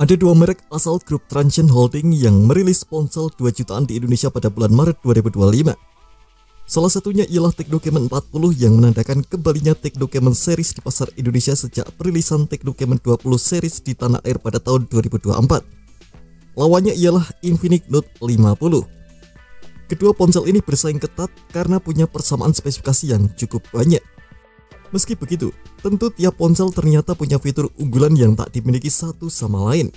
Ada dua merek asal grup Transsion Holding yang merilis ponsel 2 jutaan di Indonesia pada bulan Maret 2025. Salah satunya ialah Tecno-Camon 40 yang menandakan kembalinya Tecno-Camon series di pasar Indonesia sejak perilisan Tecno-Camon 20 series di tanah air pada tahun 2024. Lawannya ialah Infinix Note 50. Kedua ponsel ini bersaing ketat karena punya persamaan spesifikasi yang cukup banyak. Meski begitu, tentu tiap ponsel ternyata punya fitur unggulan yang tak dimiliki satu sama lain.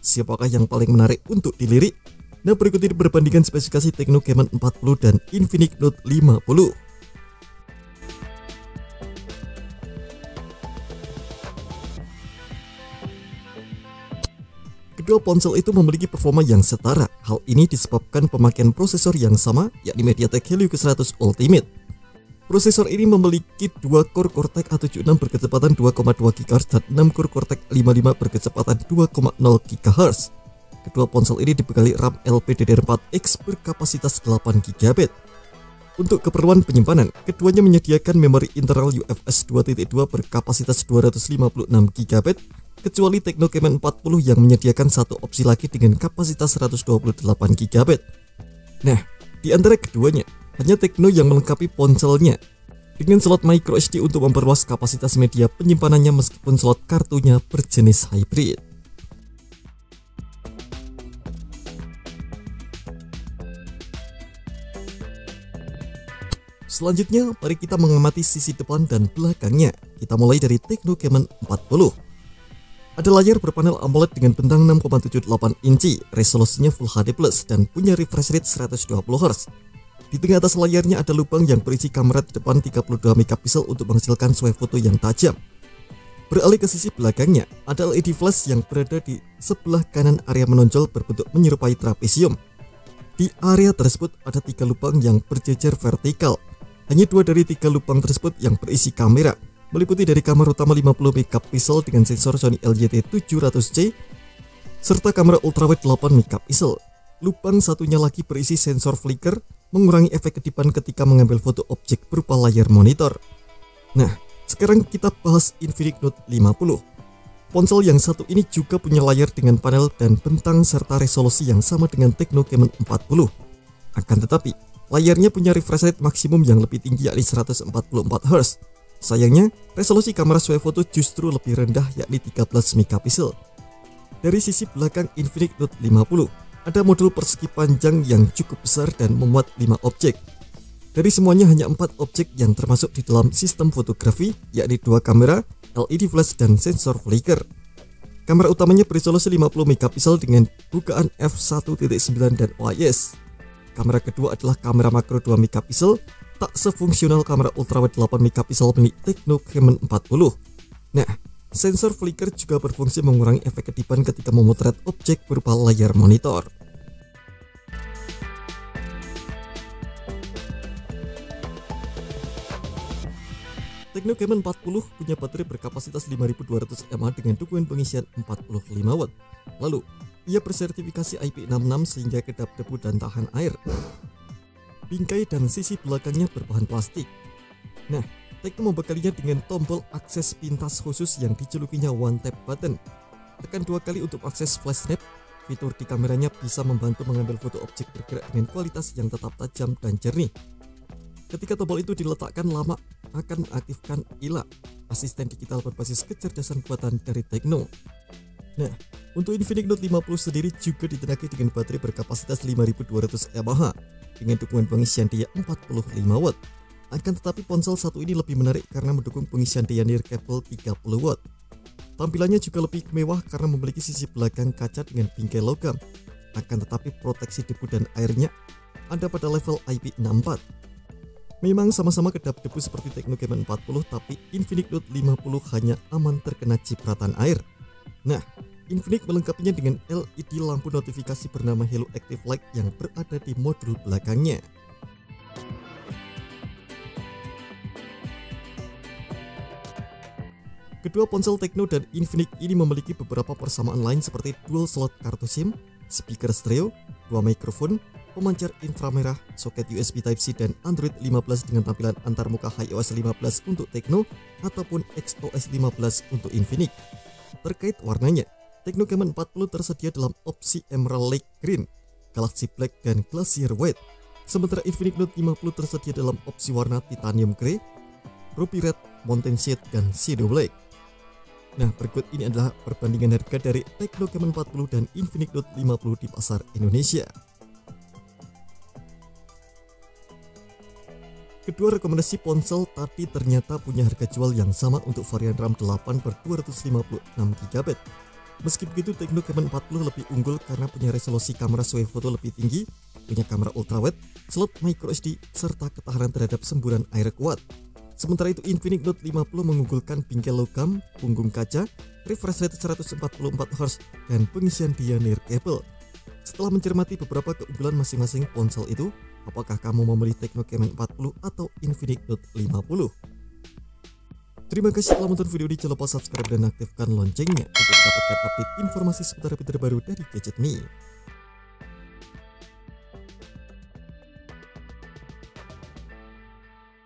Siapakah yang paling menarik untuk dilirik? Nah, berikut ini perbandingan spesifikasi Tecno-Camon 40 dan Infinix Note 50. Kedua ponsel itu memiliki performa yang setara. Hal ini disebabkan pemakaian prosesor yang sama, yakni MediaTek Helio G100 Ultimate. Prosesor ini memiliki 2 core Cortex A76 berkecepatan 2,2 GHz dan 6 core Cortex 55 berkecepatan 2,0 GHz. Kedua ponsel ini dibekali RAM LPDDR4X berkapasitas 8 GB. Untuk keperluan penyimpanan, keduanya menyediakan memori internal UFS 2.2 berkapasitas 256 GB, kecuali Tecno-Camon 40 yang menyediakan satu opsi lagi dengan kapasitas 128 GB. Nah, di antara keduanya, hanya Tecno yang melengkapi ponselnya dengan slot microSD untuk memperluas kapasitas media penyimpanannya meskipun slot kartunya berjenis hybrid. Selanjutnya, mari kita mengamati sisi depan dan belakangnya. Kita mulai dari Tecno-Camon 40. Ada layar berpanel AMOLED dengan bentang 6,78 inci, resolusinya Full HD+, dan punya refresh rate 120Hz. Di tengah atas layarnya ada lubang yang berisi kamera di depan 32 megapiksel untuk menghasilkan swafoto yang tajam. Beralih ke sisi belakangnya, ada LED flash yang berada di sebelah kanan area menonjol berbentuk menyerupai trapesium. Di area tersebut ada 3 lubang yang berjejer vertikal. Hanya 2 dari 3 lubang tersebut yang berisi kamera, meliputi dari kamera utama 50 megapiksel dengan sensor Sony LJT700C serta kamera ultrawide 8 megapiksel. Lubang satunya lagi berisi sensor flicker, mengurangi efek kedipan ketika mengambil foto objek berupa layar monitor. Nah, sekarang kita bahas Infinix Note 50. Ponsel yang satu ini juga punya layar dengan panel dan bentang serta resolusi yang sama dengan Tecno-Camon 40. Akan tetapi, layarnya punya refresh rate maksimum yang lebih tinggi yakni 144Hz. Sayangnya, resolusi kamera swafoto justru lebih rendah yakni 13 megapiksel. Dari sisi belakang Infinix Note 50, ada modul persegi panjang yang cukup besar dan memuat 5 objek. Dari semuanya hanya 4 objek yang termasuk di dalam sistem fotografi, yakni 2 kamera, LED flash, dan sensor flicker. Kamera utamanya beresolusi 50 megapiksel dengan bukaan f1.9 dan OIS. Kamera kedua adalah kamera makro 2 megapiksel, tak sefungsional kamera ultrawide 8 megapiksel milik Tecno-Camon 40. Nah, sensor flicker juga berfungsi mengurangi efek kedipan ketika memotret objek berupa layar monitor. Tecno-Camon 40 punya baterai berkapasitas 5200 mAh dengan dukungan pengisian 45 watt. Lalu, ia bersertifikasi IP66 sehingga kedap debu dan tahan air. Bingkai dan sisi belakangnya berbahan plastik. Nah, Tecno membekalinya dengan tombol akses pintas khusus yang dijulukinya One Tap Button. Tekan 2 kali untuk akses flash snap. Fitur di kameranya bisa membantu mengambil foto objek bergerak dengan kualitas yang tetap tajam dan jernih. Ketika tombol itu diletakkan lama, akan mengaktifkan ILA, asisten digital berbasis kecerdasan buatan dari Tecno. Nah, untuk Infinix Note 50 sendiri juga ditenagai dengan baterai berkapasitas 5200 mAh dengan dukungan pengisian daya 45 watt. Akan tetapi ponsel satu ini lebih menarik karena mendukung pengisian daya nirkabel 30 watt. Tampilannya juga lebih mewah karena memiliki sisi belakang kaca dengan bingkai logam. Akan tetapi proteksi debu dan airnya ada pada level IP64. Memang sama-sama kedap debu seperti Tecno-Camon 40, tapi Infinix Note 50 hanya aman terkena cipratan air. Nah, Infinix melengkapinya dengan LED lampu notifikasi bernama Hello Active Light yang berada di modul belakangnya. Kedua ponsel Tecno dan Infinix ini memiliki beberapa persamaan lain seperti dual slot kartu SIM, speaker stereo, 2 mikrofon, pemancar inframerah, soket USB Type-C, dan Android 15 dengan tampilan antarmuka iOS 15 untuk Tecno ataupun XOS 15 untuk Infinix. Terkait warnanya, Tecno Camon 40 tersedia dalam opsi Emerald Lake Green, Galaxy Black, dan Glacier White. Sementara Infinix Note 50 tersedia dalam opsi warna Titanium Grey, Ruby Red, Mountain Shade, dan Shadow Black. Nah, berikut ini adalah perbandingan harga dari Tecno Camon 40 dan Infinix Note 50 di pasar Indonesia. Kedua rekomendasi ponsel tadi ternyata punya harga jual yang sama untuk varian RAM 8/256GB. Meski begitu, Tecno Camon 40 lebih unggul karena punya resolusi kamera swavefoto lebih tinggi, punya kamera ultrawide, slot microSD, serta ketahanan terhadap semburan air kuat. Sementara itu, Infinix Note 50 mengunggulkan bingkai logam, punggung kaca, refresh rate 144Hz, dan pengisian daya nirkabel. Setelah mencermati beberapa keunggulan masing-masing ponsel itu, apakah kamu memilih Tecno Camon 40 atau Infinix Note 50? Terima kasih telah menonton video ini. Jangan lupa subscribe dan aktifkan loncengnya untuk mendapatkan update informasi seputar terbaru dari Gadget Me.